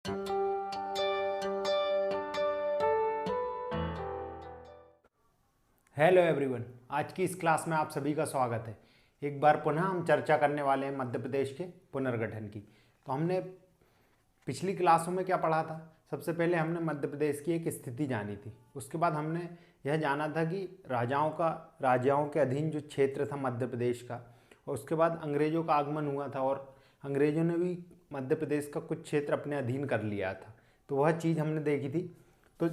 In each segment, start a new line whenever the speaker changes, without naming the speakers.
Hello everyone, आज की इस क्लास में आप सभी का स्वागत है। एक बार पुनः हम चर्चा करने वाले हैं मध्य प्रदेश के पुनर्गठन की। तो हमने पिछली क्लासों में क्या पढ़ा था? सबसे पहले हमने मध्य प्रदेश की एक स्थिति जानी थी। उसके बाद हमने यह जाना था कि राजाओं के अधीन जो क्षेत्र था मध्य प्रदेश का, और उसके बाद अंग्रेज़ों का आगमन हुआ था और अंग्रेज़ों ने भी मध्य प्रदेश का कुछ क्षेत्र अपने अधीन कर लिया था। तो वह चीज़ हमने देखी थी। तो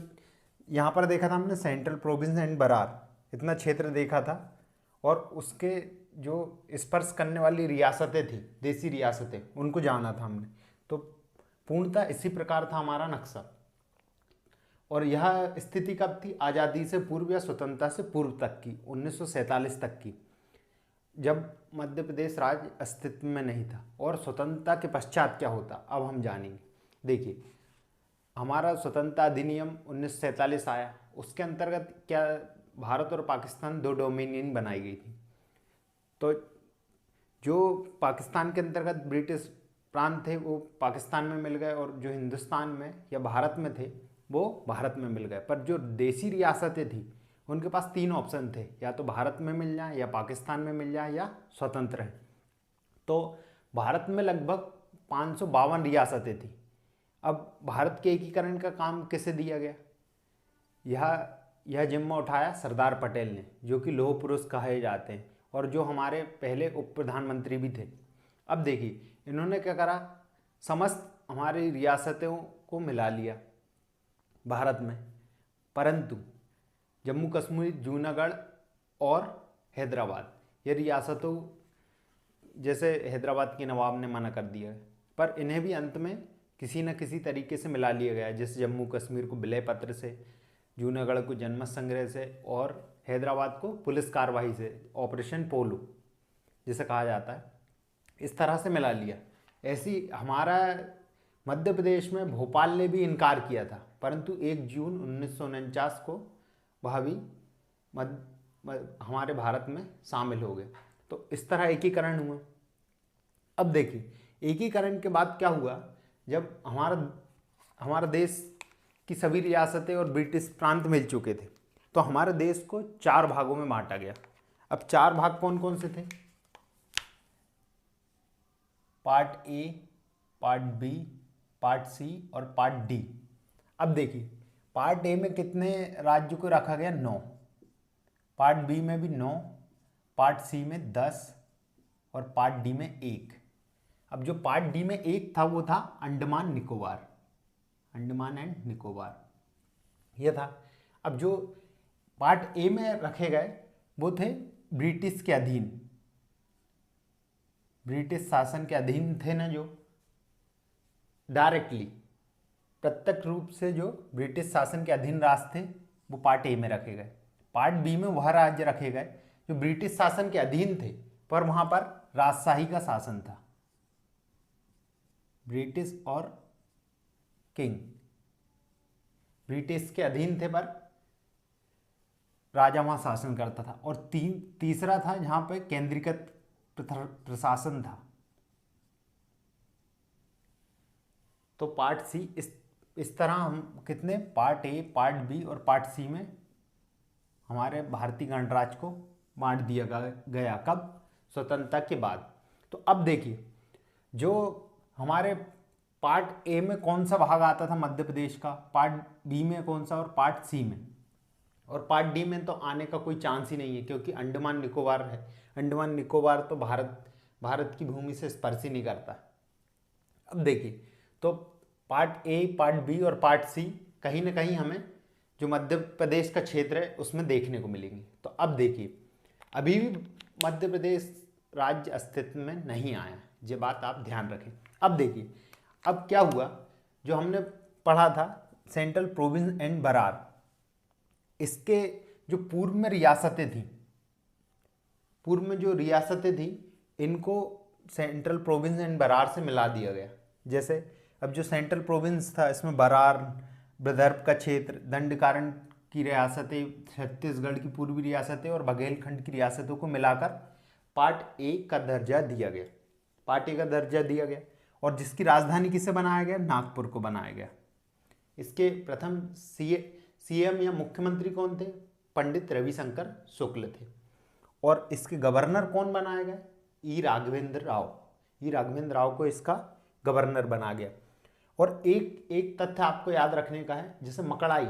यहाँ पर देखा था हमने सेंट्रल प्रोविंस एंड बरार, इतना क्षेत्र देखा था, और उसके जो स्पर्श करने वाली रियासतें थी, देसी रियासतें, उनको जाना था हमने। तो पूर्णतः इसी प्रकार था हमारा नक्शा। और यह स्थिति कब थी? आज़ादी से पूर्व या स्वतंत्रता से पूर्व तक की, 1947 तक की, जब मध्य प्रदेश राज्य अस्तित्व में नहीं था। और स्वतंत्रता के पश्चात क्या होता, अब हम जानेंगे। देखिए, हमारा स्वतंत्रता अधिनियम 1947 आया। उसके अंतर्गत क्या भारत और पाकिस्तान दो डोमिनियन बनाई गई थी। तो जो पाकिस्तान के अंतर्गत ब्रिटिश प्रांत थे वो पाकिस्तान में मिल गए, और जो हिंदुस्तान में या भारत में थे वो भारत में मिल गए। पर जो देसी रियासतें थी उनके पास तीन ऑप्शन थे, या तो भारत में मिल जाए, या पाकिस्तान में मिल जाए, या स्वतंत्र है। तो भारत में लगभग 552 रियासतें थी। अब भारत के एकीकरण का काम किसे दिया गया? यह जिम्मा उठाया सरदार पटेल ने, जो कि लौह पुरुष कहे जाते हैं, और जो हमारे पहले उप प्रधानमंत्री भी थे। अब देखिए, इन्होंने क्या करा, समस्त हमारी रियासतों को मिला लिया भारत में, परंतु जम्मू कश्मीर, जूनागढ़ और हैदराबाद, ये रियासतों, जैसे हैदराबाद के नवाब ने मना कर दिया, पर इन्हें भी अंत में किसी न किसी तरीके से मिला लिया गया। जैसे जम्मू कश्मीर को विलय पत्र से, जूनागढ़ को जनमत संग्रह से, और हैदराबाद को पुलिस कार्रवाई से, ऑपरेशन पोलो जिसे कहा जाता है, इस तरह से मिला लिया। ऐसी हमारा मध्य प्रदेश में भोपाल ने भी इनकार किया था, परंतु 1 जून 1949 को वह भी हमारे भारत में शामिल हो गए। तो इस तरह एकीकरण हुआ। अब देखिए, एकीकरण के बाद क्या हुआ, जब हमारा देश की सभी रियासतें और ब्रिटिश प्रांत मिल चुके थे, तो हमारे देश को 4 भागों में बांटा गया। अब 4 भाग कौन कौन से थे? Part A, part B, part C और पार्ट डी। अब देखिए, पार्ट ए में कितने राज्यों को रखा गया? 9। पार्ट बी में भी 9, पार्ट सी में 10 और पार्ट डी में 1। अब जो पार्ट डी में 1 था वो था अंडमान निकोबार, अंडमान एंड निकोबार, यह था। अब जो पार्ट ए में रखे गए वो थे ब्रिटिश के अधीन, ब्रिटिश शासन के अधीन थे ना, जो डायरेक्टली, प्रत्यक्ष रूप से जो ब्रिटिश शासन के अधीन राज्य थे वो पार्ट ए में रखे गए। पार्ट बी में वह राज्य रखे गए जो ब्रिटिश शासन के अधीन थे, पर वहां पर राजशाही का शासन था, ब्रिटिश और किंग, ब्रिटिश के अधीन थे पर राजा वहां शासन करता था। और तीसरा था जहां पे केंद्रीकृत प्रशासन था। तो पार्ट सी, इस तरह हम कितने पार्ट ए, पार्ट बी और पार्ट सी में हमारे भारतीय गणराज्य को बांट दिया गया। कब? स्वतंत्रता के बाद। तो अब देखिए, जो हमारे पार्ट ए में कौन सा भाग आता था मध्य प्रदेश का, पार्ट बी में कौन सा, और पार्ट सी में, और पार्ट डी में तो आने का कोई चांस ही नहीं है, क्योंकि अंडमान निकोबार है। अंडमान निकोबार तो भारत की भूमि से स्पर्श ही नहीं करता। अब देखिए, तो पार्ट ए, पार्ट बी और पार्ट सी कहीं ना कहीं हमें जो मध्य प्रदेश का क्षेत्र है उसमें देखने को मिलेंगे। तो अब देखिए, अभी भी मध्य प्रदेश राज्य अस्तित्व में नहीं आया है, ये बात आप ध्यान रखें। अब देखिए, अब क्या हुआ, जो हमने पढ़ा था सेंट्रल प्रोविंस एंड बरार, इसके जो पूर्व में रियासतें थी, पूर्व में जो रियासतें थी, इनको सेंट्रल प्रोविंस एंड बरार से मिला दिया गया। जैसे अब जो सेंट्रल प्रोविंस था, इसमें बरार, विदर्भ का क्षेत्र, दंडकारण्य की रियासतें, छत्तीसगढ़ की पूर्वी रियासतें और बघेलखंड की रियासतों को मिलाकर पार्ट ए का दर्जा दिया गया, पार्ट ए का दर्जा दिया गया। और जिसकी राजधानी किसे बनाया गया, नागपुर को बनाया गया। इसके प्रथम सीएम या मुख्यमंत्री कौन थे, पंडित रविशंकर शुक्ल थे। और इसके गवर्नर कौन बनाया गया, ई राघवेंद्र राव। ई राघवेंद्र राव को इसका गवर्नर बना गया। और एक तथ्य आपको याद रखने का है, जैसे मकड़ाई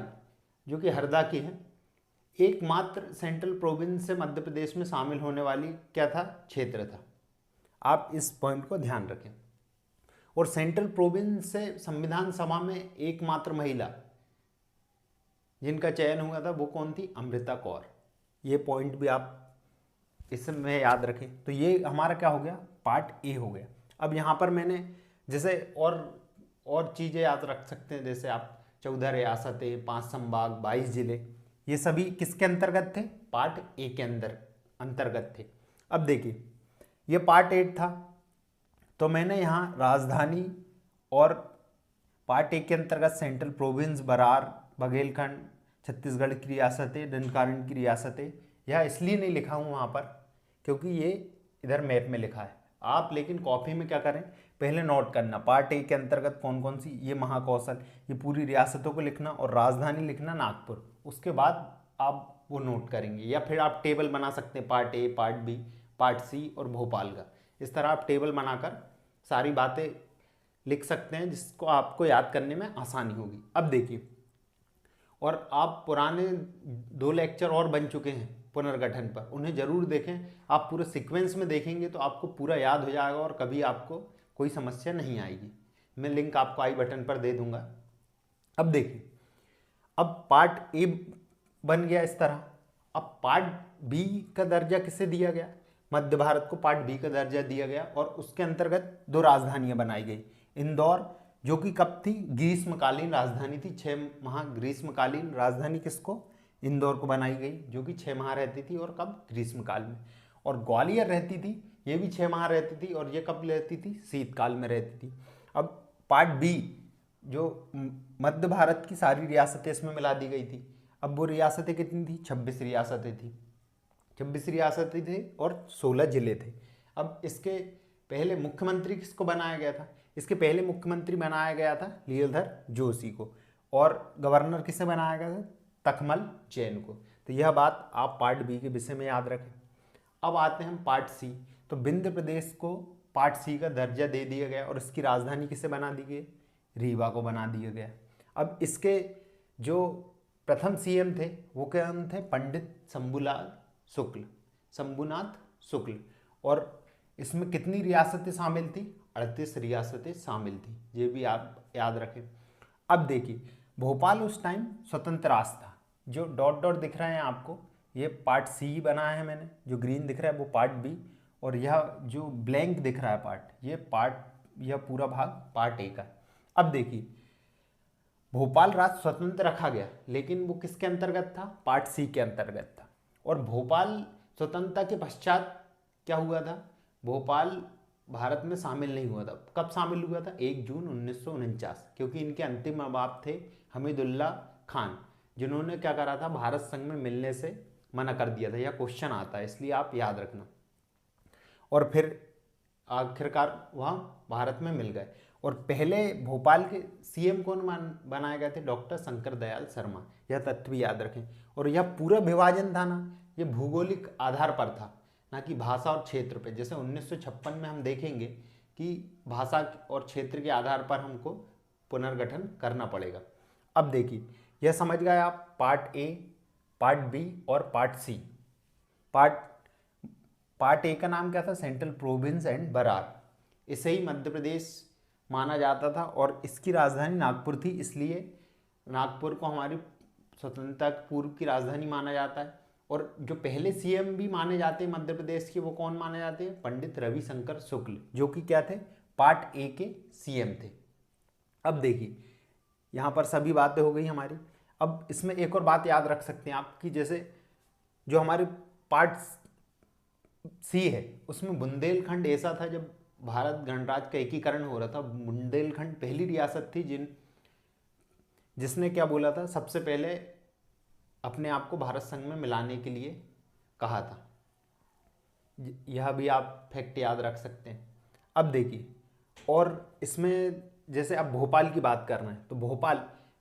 जो कि हरदा की है, एकमात्र सेंट्रल प्रोविंस से मध्य प्रदेश में शामिल होने वाली क्या था, क्षेत्र था। आप इस पॉइंट को ध्यान रखें। और सेंट्रल प्रोविंस से संविधान सभा में एकमात्र महिला जिनका चयन हुआ था वो कौन थी, अमृता कौर। ये पॉइंट भी आप इसमें याद रखें। तो ये हमारा क्या हो गया, पार्ट ए हो गया। अब यहाँ पर मैंने जैसे और चीज़ें याद रख सकते हैं, जैसे आप 14 रियासतें, 5 संभाग, 22 जिले, ये सभी किसके अंतर्गत थे, पार्ट ए के अंतर्गत थे। अब देखिए ये पार्ट 8 था, तो मैंने यहाँ राजधानी और पार्ट ए के अंतर्गत सेंट्रल प्रोविंस, बरार, बघेलखंड, छत्तीसगढ़ की रियासतें, दंडकारण्य की रियासतें, यह इसलिए नहीं लिखा हूँ वहाँ पर क्योंकि ये इधर मैप में लिखा है। आप लेकिन कॉपी में क्या करें, पहले नोट करना पार्ट ए के अंतर्गत कौन कौन सी, ये महाकौशल, ये पूरी रियासतों को लिखना और राजधानी लिखना नागपुर। उसके बाद आप वो नोट करेंगे, या फिर आप टेबल बना सकते हैं, part A, part B, part C और भोपाल का। इस तरह आप टेबल बनाकर सारी बातें लिख सकते हैं, जिसको आपको याद करने में आसानी होगी। अब देखिए, और आप पुराने 2 लेक्चर और बन चुके हैं पुनर्गठन पर, उन्हें जरूर देखें। आप पूरे सीक्वेंस में देखेंगे तो आपको पूरा याद हो जाएगा और कभी आपको कोई समस्या नहीं आएगी। मैं लिंक आपको आई बटन पर दे दूंगा। अब देखिए, अब पार्ट ए बन गया इस तरह। अब पार्ट बी का दर्जा किसे दिया गया, मध्य भारत को पार्ट बी का दर्जा दिया गया और उसके अंतर्गत 2 राजधानियां बनाई गई। इंदौर जो कि कब थी, ग्रीष्मकालीन राजधानी थी, 6 माह ग्रीष्मकालीन राजधानी किसको, इंदौर को बनाई गई, जो कि 6 माह रहती थी, और कब, ग्रीष्मकाल में। और ग्वालियर रहती थी, ये भी 6 माह रहती थी, और ये कब रहती थी, शीतकाल में रहती थी। अब पार्ट बी जो मध्य भारत की सारी रियासतें इसमें मिला दी गई थी। अब वो रियासतें कितनी थी, 26 रियासतें थी, 26 रियासतें थे और 16 जिले थे। अब इसके पहले मुख्यमंत्री किसको बनाया गया था, इसके पहले मुख्यमंत्री बनाया गया था लीलाधर जोशी को, और गवर्नर किसे बनाया गया था, तखमल जैन को। तो यह बात आप पार्ट बी के विषय में याद रखें। अब आते हैं हम पार्ट सी। तो विंध्य प्रदेश को पार्ट सी का दर्जा दे दिया गया और इसकी राजधानी किसे बना दी गई, रीवा को बना दिया गया। अब इसके जो प्रथम सीएम थे वो क्या थे, पंडित शंभुनाथ शुक्ल। और इसमें कितनी रियासतें शामिल थी, 38 रियासतें शामिल थी, ये भी आप याद रखें। अब देखिए, भोपाल उस टाइम स्वतंत्र राष्ट्र था। जो डॉट डॉट दिख रहा है आपको, ये पार्ट सी बनाया है मैंने, जो ग्रीन दिख रहा है वो पार्ट बी, और यह जो ब्लैंक दिख रहा है पार्ट, यह पूरा भाग पार्ट ए का। अब देखिए, भोपाल राज्य स्वतंत्र रखा गया, लेकिन वो किसके अंतर्गत था, पार्ट सी के अंतर्गत था। और भोपाल स्वतंत्रता के पश्चात क्या हुआ था, भोपाल भारत में शामिल नहीं हुआ था। कब शामिल हुआ था, 1 जून 1949, क्योंकि इनके अंतिम नवाब थे हमीदुल्ला खान, जिन्होंने क्या करा था, भारत संघ में मिलने से मना कर दिया था। यह क्वेश्चन आता है, इसलिए आप याद रखना। और फिर आखिरकार वह भारत में मिल गए। और पहले भोपाल के सीएम कौन बनाए गए थे, डॉक्टर शंकर दयाल शर्मा। यह तथ्य भी याद रखें। और यह पूरा विभाजन था ना, ये भौगोलिक आधार पर था, ना कि भाषा और क्षेत्र पे। जैसे 1956 में हम देखेंगे कि भाषा और क्षेत्र के आधार पर हमको पुनर्गठन करना पड़ेगा। अब देखिए, यह समझ गए आप, पार्ट ए, पार्ट बी और पार्ट सी। पार्ट ए का नाम क्या था, सेंट्रल प्रोविंस एंड बरार। इसे ही मध्य प्रदेश माना जाता था और इसकी राजधानी नागपुर थी, इसलिए नागपुर को हमारी स्वतंत्रता पूर्व की राजधानी माना जाता है। और जो पहले सीएम भी माने जाते हैं मध्य प्रदेश के, वो कौन माने जाते हैं, पंडित रविशंकर शुक्ल, जो कि क्या थे, पार्ट ए के सीएम थे। अब देखिए, यहाँ पर सभी बातें हो गई हमारी। अब इसमें एक और बात याद रख सकते हैं आपकी, जैसे जो हमारे पार्ट सी है उसमें बुंदेलखंड ऐसा था, जब भारत गणराज्य का एकीकरण हो रहा था, बुंदेलखंड पहली रियासत थी जिसने क्या बोला था, सबसे पहले अपने आप को भारत संघ में मिलाने के लिए कहा था। यह भी आप फैक्ट याद रख सकते हैं। अब देखिए, और इसमें जैसे अब भोपाल की बात कर रहे हैं तो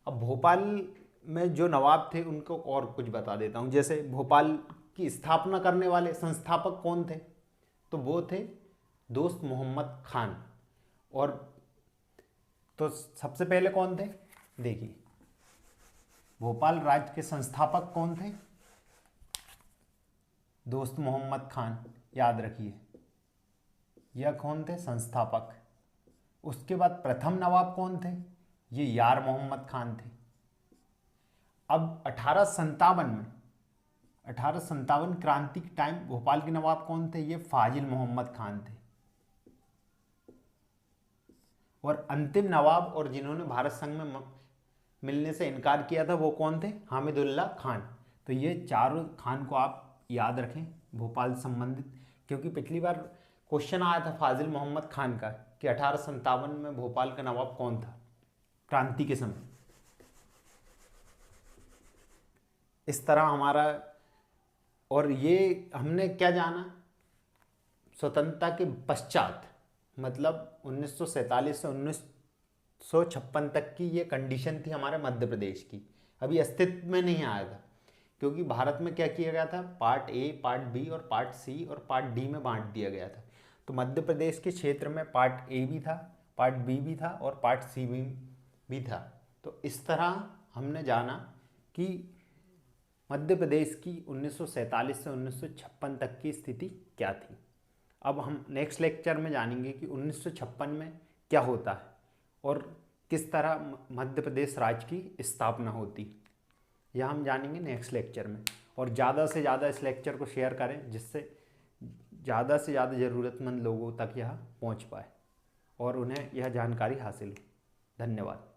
भोपाल में जो नवाब थे उनको और कुछ बता देता हूँ। जैसे भोपाल की स्थापना करने वाले संस्थापक कौन थे, तो वो थे दोस्त मोहम्मद खान। और तो सबसे पहले कौन थे, देखिए भोपाल राज्य के संस्थापक कौन थे, दोस्त मोहम्मद खान, याद रखिए यह कौन थे, संस्थापक। उसके बाद प्रथम नवाब कौन थे, ये यार मोहम्मद खान थे। अब 1857 क्रांति के टाइम भोपाल के नवाब कौन थे, ये फाजिल मोहम्मद खान थे। और अंतिम नवाब और जिन्होंने भारत संघ में मिलने से इनकार किया था वो कौन थे, हामिदुल्लाह खान। तो ये चारों खान को आप याद रखें भोपाल से संबंधित, क्योंकि पिछली बार क्वेश्चन आया था फाजिल मोहम्मद खान का कि 1857 में भोपाल का नवाब कौन था क्रांति के समय। इस तरह हमारा, और ये हमने क्या जाना, स्वतंत्रता के पश्चात मतलब 1947 से 1956 तक की ये कंडीशन थी हमारे मध्य प्रदेश की, अभी अस्तित्व में नहीं आया था। क्योंकि भारत में क्या किया गया था, पार्ट ए, पार्ट बी और पार्ट सी और पार्ट डी में बांट दिया गया था। तो मध्य प्रदेश के क्षेत्र में पार्ट ए भी था, पार्ट बी भी था और पार्ट सी भी था। तो इस तरह हमने जाना कि मध्य प्रदेश की 1947 से 1956 तक की स्थिति क्या थी। अब हम नेक्स्ट लेक्चर में जानेंगे कि 1956 में क्या होता है और किस तरह मध्य प्रदेश राज्य की स्थापना होती, यह हम जानेंगे नेक्स्ट लेक्चर में। और ज़्यादा से ज़्यादा इस लेक्चर को शेयर करें जिससे ज़्यादा से ज़्यादा ज़रूरतमंद लोगों तक यह पहुंच पाए और उन्हें यह जानकारी हासिल हो। धन्यवाद।